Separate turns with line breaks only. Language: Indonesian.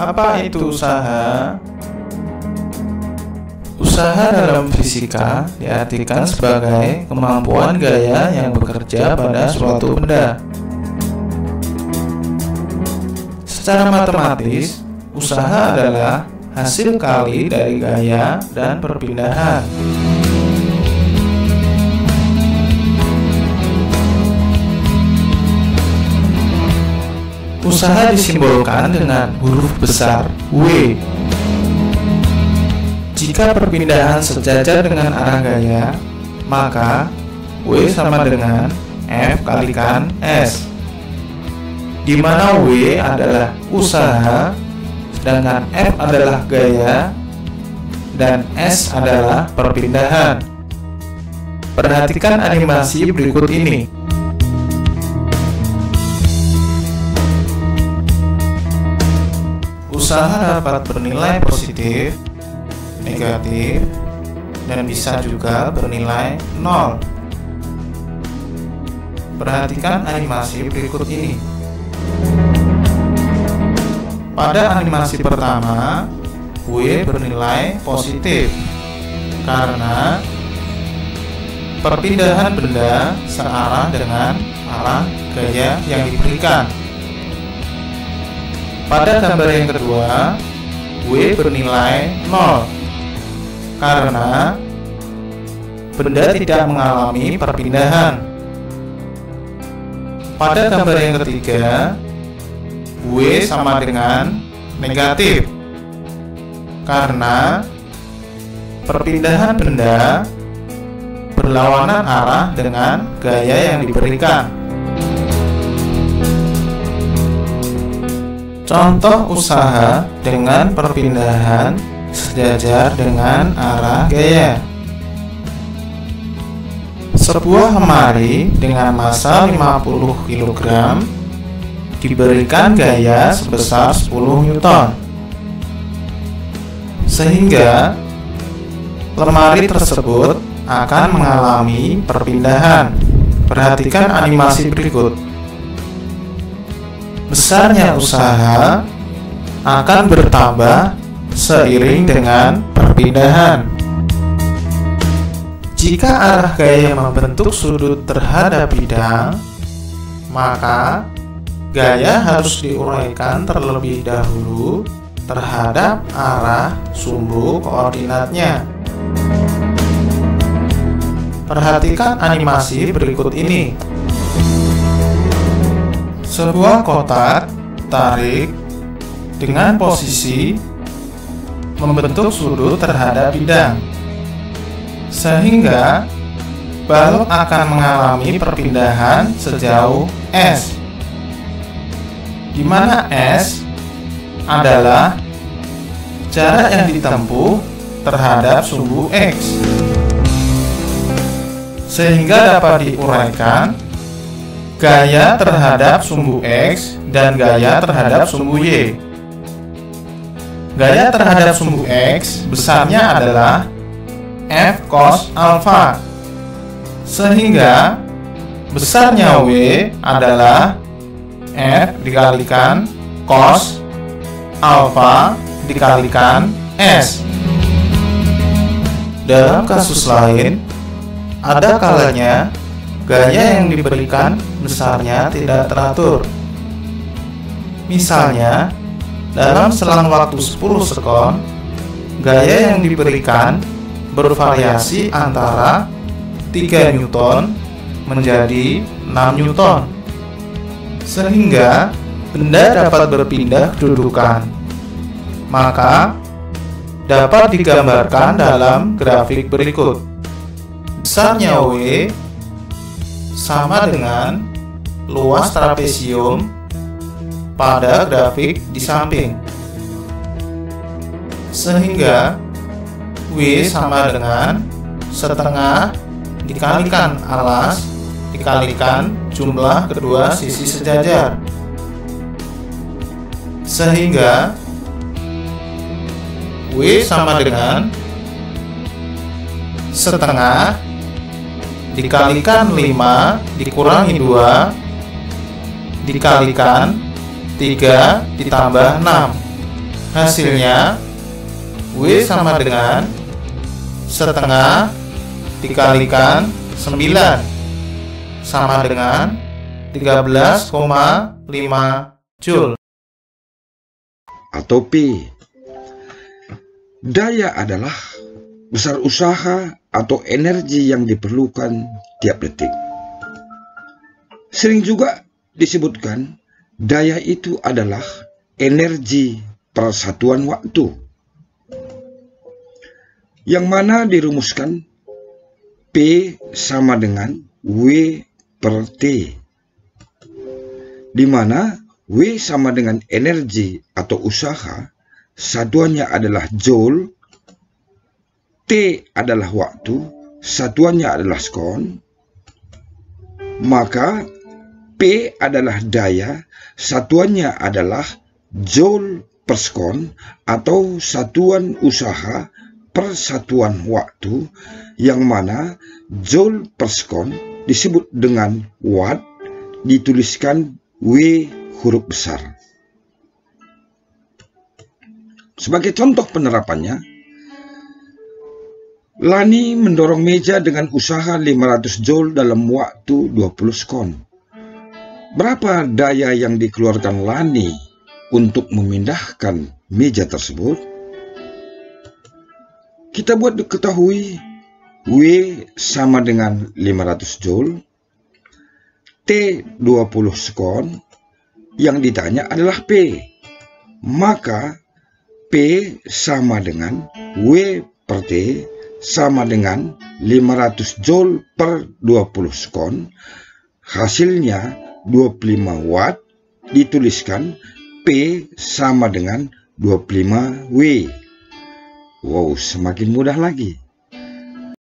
Apa itu usaha? Usaha dalam fisika diartikan sebagai kemampuan gaya yang bekerja pada suatu benda. Secara matematis, usaha adalah hasil kali dari gaya dan perpindahan. Usaha disimbolkan dengan huruf besar W. Jika perpindahan sejajar dengan arah gaya, maka W sama dengan F kalikan S, di mana W adalah usaha, sedangkan F adalah gaya, dan S adalah perpindahan. Perhatikan animasi berikut ini. Usaha dapat bernilai positif, negatif, dan bisa juga bernilai 0. Perhatikan animasi berikut ini. Pada animasi pertama, W bernilai positif karena perpindahan benda searah dengan arah gaya yang diberikan. Pada gambar yang kedua, W bernilai 0 karena benda tidak mengalami perpindahan. Pada gambar yang ketiga, W sama dengan negatif karena perpindahan benda berlawanan arah dengan gaya yang diberikan. Contoh usaha dengan perpindahan sejajar dengan arah gaya. Sebuah lemari dengan massa 50 kg diberikan gaya sebesar 10 Newton, sehingga lemari tersebut akan mengalami perpindahan. Perhatikan animasi berikut. Besarnya usaha akan bertambah seiring dengan perpindahan. Jika arah gaya membentuk sudut terhadap bidang, maka gaya harus diuraikan terlebih dahulu terhadap arah sumbu koordinatnya. Perhatikan animasi berikut ini. Sebuah kotak tarik dengan posisi membentuk sudut terhadap bidang, sehingga balok akan mengalami perpindahan sejauh S, di mana S adalah jarak yang ditempuh terhadap sumbu X, sehingga dapat diuraikan gaya terhadap sumbu X dan gaya terhadap sumbu Y. Gaya terhadap sumbu X besarnya adalah F cos alpha, sehingga besarnya W adalah F dikalikan cos alpha dikalikan S. Dalam kasus lain, ada kalanya gaya yang diberikan besarnya tidak teratur. Misalnya, dalam selang waktu 10 sekon, gaya yang diberikan bervariasi antara 3 Newton menjadi 6 Newton, sehingga benda dapat berpindah kedudukan. Maka, dapat digambarkan dalam grafik berikut. Besarnya W sama dengan luas trapesium pada grafik di samping, sehingga W sama dengan setengah dikalikan alas dikalikan jumlah kedua sisi sejajar, sehingga W sama dengan setengah dikalikan 5 dikurangi 2 dikalikan 3 ditambah 6 Hasilnya W sama dengan setengah dikalikan 9 sama dengan 13,5 Joule.
Atau P. Daya adalah besar usaha atau energi yang diperlukan tiap detik. Sering juga disebutkan daya itu adalah energi per satuan waktu, yang mana dirumuskan P sama dengan W per T, di mana W sama dengan energi atau usaha, satuannya adalah Joule, T adalah waktu, satuannya adalah sekon, maka P adalah daya, satuannya adalah Joule per sekon atau satuan usaha per satuan waktu, yang mana Joule per sekon disebut dengan watt, dituliskan W huruf besar. Sebagai contoh penerapannya, Lani mendorong meja dengan usaha 500 Joule dalam waktu 20 sekon. Berapa daya yang dikeluarkan Lani untuk memindahkan meja tersebut? Kita buat diketahui W sama dengan 500 Joule, T 20 sekon, yang ditanya adalah P. Maka P sama dengan W per T sama dengan 500 Joule per 20 sekon. Hasilnya 25 watt, dituliskan P sama dengan 25 W. Wow, semakin mudah lagi.